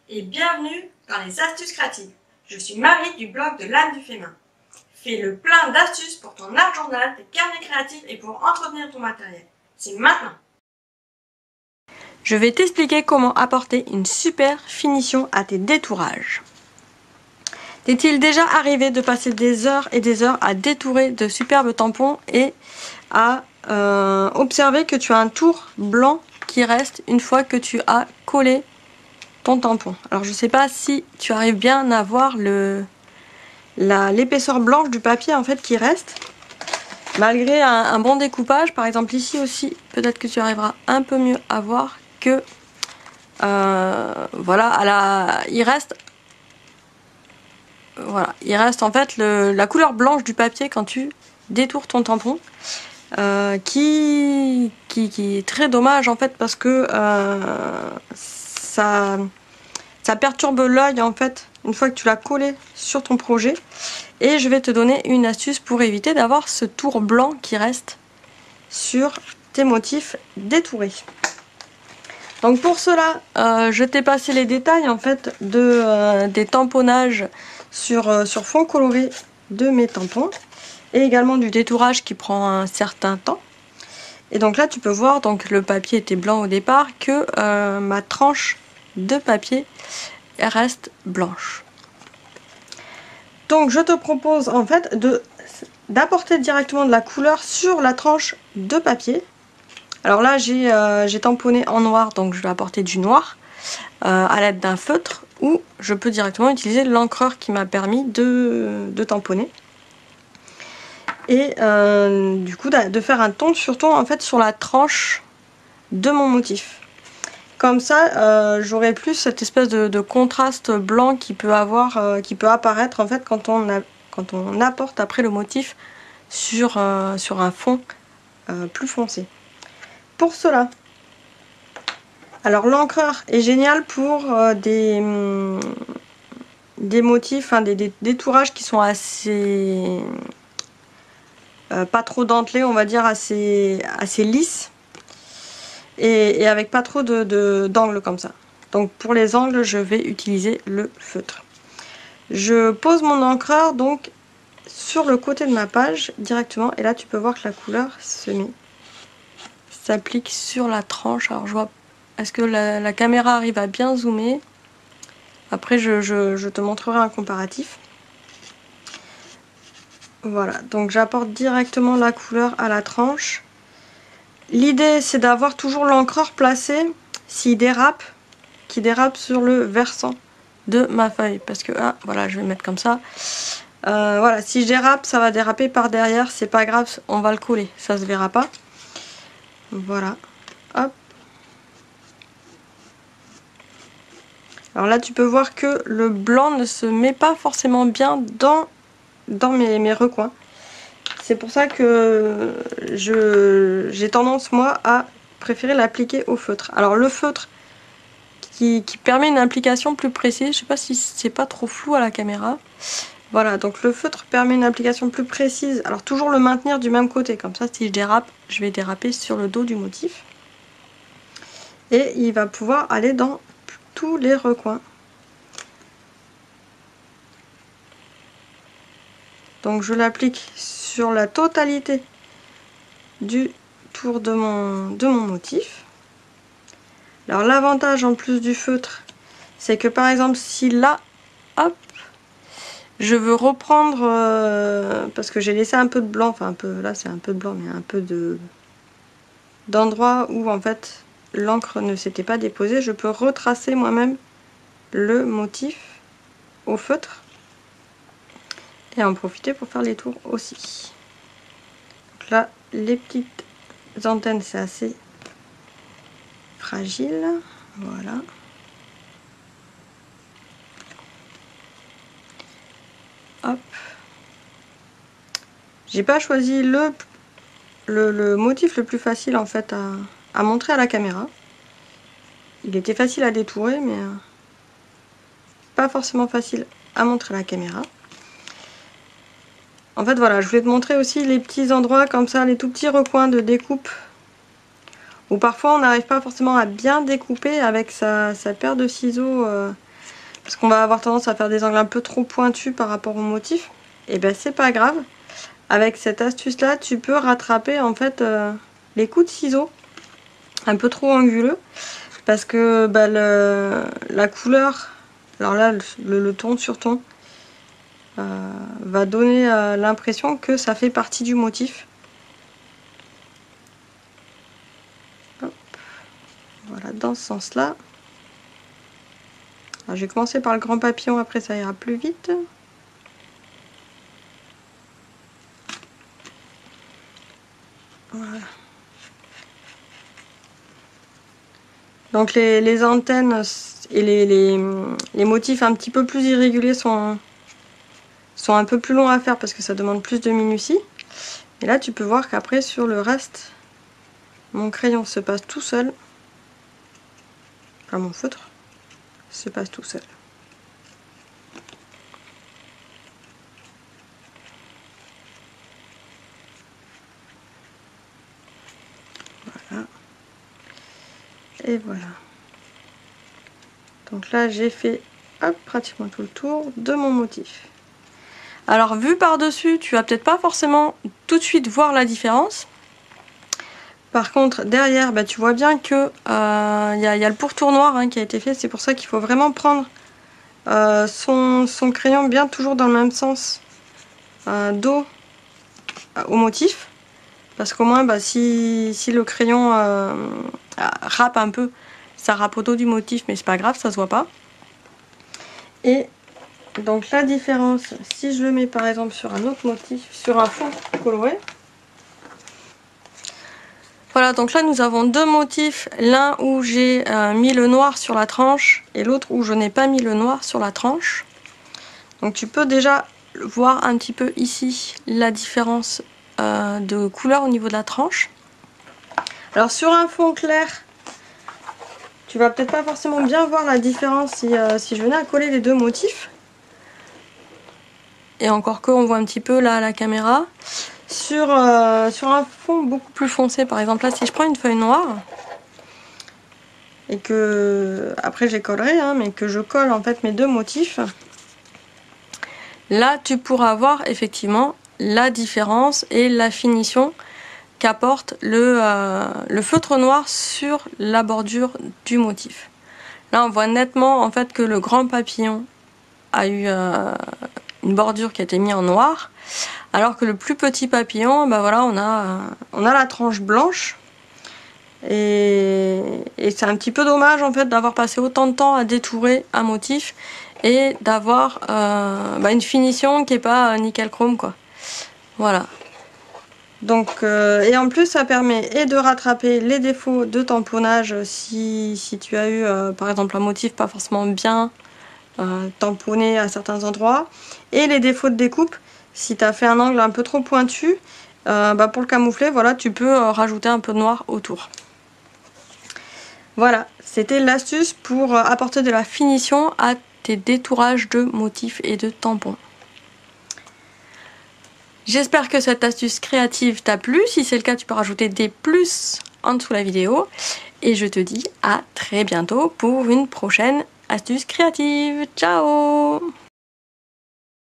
et bienvenue dans les astuces créatives. Je suis Marie du blog de l'âme du féminin. Fais le plein d'astuces pour ton art journal, tes carnets créatifs et pour entretenir ton matériel. C'est maintenant. Je vais t'expliquer comment apporter une super finition à tes détourages. T'est-il déjà arrivé de passer des heures et des heures à détourer de superbes tampons et à observer que tu as un tour blanc qui reste une fois que tu as collé ton tampon? Alors je ne sais pas si tu arrives bien à voir l'épaisseur blanche du papier en fait qui reste malgré un bon découpage. Par exemple ici aussi, peut-être que tu arriveras un peu mieux à voir que voilà, il reste en fait la couleur blanche du papier quand tu détournes ton tampon, qui est très dommage en fait parce que ça perturbe l'œil en fait une fois que tu l'as collé sur ton projet. Et je vais te donner une astuce pour éviter d'avoir ce tour blanc qui reste sur tes motifs détourés. Donc pour cela, je t'ai passé les détails en fait des tamponnages sur fond coloré de mes tampons et également du détourage qui prend un certain temps. Et donc là tu peux voir, donc le papier était blanc au départ, que ma tranche de papier reste blanche. Donc je te propose en fait d'apporter directement de la couleur sur la tranche de papier. Alors là j'ai tamponné en noir, donc je vais apporter du noir à l'aide d'un feutre, ou je peux directement utiliser l'encreur qui m'a permis de tamponner. Et du coup de faire un ton sur ton en fait sur la tranche de mon motif. Comme ça j'aurai plus cette espèce de contraste blanc qui peut apparaître en fait quand on apporte après le motif sur un fond plus foncé. Pour cela, alors l'encreur est génial pour des motifs, des détourages qui sont assez pas trop dentelés, on va dire assez lisses et avec pas trop d'angles comme ça. Donc pour les angles, je vais utiliser le feutre. Je pose mon encreur donc sur le côté de ma page directement, et là tu peux voir que la couleur s'applique sur la tranche. Alors je vois, est-ce que la caméra arrive à bien zoomer? Après je te montrerai un comparatif. Voilà, donc j'apporte directement la couleur à la tranche. L'idée c'est d'avoir toujours l'encreur placé qui dérape sur le versant de ma feuille, parce que voilà, je vais mettre comme ça. Voilà, si je dérape, ça va déraper par derrière, c'est pas grave, on va le coller, ça se verra pas. Voilà, hop. Alors là tu peux voir que le blanc ne se met pas forcément bien dans mes recoins. C'est pour ça que j'ai tendance moi à préférer l'appliquer au feutre. Alors le feutre qui permet une application plus précise, je sais pas si c'est pas trop flou à la caméra. Voilà, donc le feutre permet une application plus précise. Alors toujours le maintenir du même côté, comme ça si je dérape, je vais déraper sur le dos du motif. Et il va pouvoir aller dans tous les recoins. Donc je l'applique sur la totalité du tour de mon motif. Alors l'avantage en plus du feutre, c'est que par exemple si là, hop, je veux reprendre, parce que j'ai laissé un peu de blanc, enfin un peu, là c'est un peu de blanc, mais un peu d'endroits où en fait l'encre ne s'était pas déposée, je peux retracer moi-même le motif au feutre et en profiter pour faire les tours aussi. Donc là, les petites antennes, c'est assez fragile, voilà. Hop. J'ai pas choisi le motif le plus facile en fait à montrer à la caméra. Il était facile à détourer, mais pas forcément facile à montrer à la caméra. En fait voilà, je voulais te montrer aussi les petits endroits comme ça, les tout petits recoins de découpe où parfois on n'arrive pas forcément à bien découper avec sa paire de ciseaux parce qu'on va avoir tendance à faire des angles un peu trop pointus par rapport au motif, et ben c'est pas grave. Avec cette astuce là, tu peux rattraper en fait les coups de ciseaux un peu trop anguleux, parce que bah, la couleur, alors là le ton sur ton va donner l'impression que ça fait partie du motif. Hop. Voilà, dans ce sens là. Alors, j'ai commencé par le grand papillon, après ça ira plus vite. Voilà. Donc les antennes et les motifs un petit peu plus irréguliers sont un peu plus longs à faire parce que ça demande plus de minutie. Et là tu peux voir qu'après sur le reste, mon crayon se passe tout seul. Enfin mon feutre se passe tout seul. Voilà. Et voilà. Donc là j'ai fait hop, pratiquement tout le tour de mon motif. Alors vu par dessus, tu vas peut-être pas forcément tout de suite voir la différence. Par contre derrière, bah, tu vois bien que y a le pourtour noir qui a été fait. C'est pour ça qu'il faut vraiment prendre son crayon bien toujours dans le même sens dos au motif. Parce qu'au moins bah, si le crayon râpe un peu, ça râpe au dos du motif, mais c'est pas grave, ça se voit pas. Et donc la différence, si je le mets par exemple sur un autre motif, sur un fond coloré. Voilà, donc là nous avons deux motifs, l'un où j'ai mis le noir sur la tranche et l'autre où je n'ai pas mis le noir sur la tranche. Donc tu peux déjà voir un petit peu ici la différence de couleur au niveau de la tranche. Alors sur un fond clair, tu vas peut-être pas forcément bien voir la différence si je venais à coller les deux motifs. Et encore que on voit un petit peu là à la caméra. Sur un fond beaucoup plus foncé, par exemple là si je prends une feuille noire et que après je les collerai, mais que je colle en fait mes deux motifs, là tu pourras voir effectivement la différence et la finition qu'apporte le feutre noir sur la bordure du motif. Là on voit nettement en fait que le grand papillon a eu une bordure qui a été mise en noir, alors que le plus petit papillon, bah voilà, on a la tranche blanche. Et c'est un petit peu dommage en fait d'avoir passé autant de temps à détourer un motif et d'avoir une finition qui est pas nickel chrome quoi. Voilà. Donc et en plus ça permet et de rattraper les défauts de tamponnage si tu as eu par exemple un motif pas forcément bien tamponné à certains endroits, et les défauts de découpe si tu as fait un angle un peu trop pointu, pour le camoufler, voilà, tu peux rajouter un peu de noir autour. Voilà, c'était l'astuce pour apporter de la finition à tes détourages de motifs et de tampons. J'espère que cette astuce créative t'a plu. Si c'est le cas, tu peux rajouter des plus en dessous de la vidéo. Et je te dis à très bientôt pour une prochaine astuce créative. Ciao!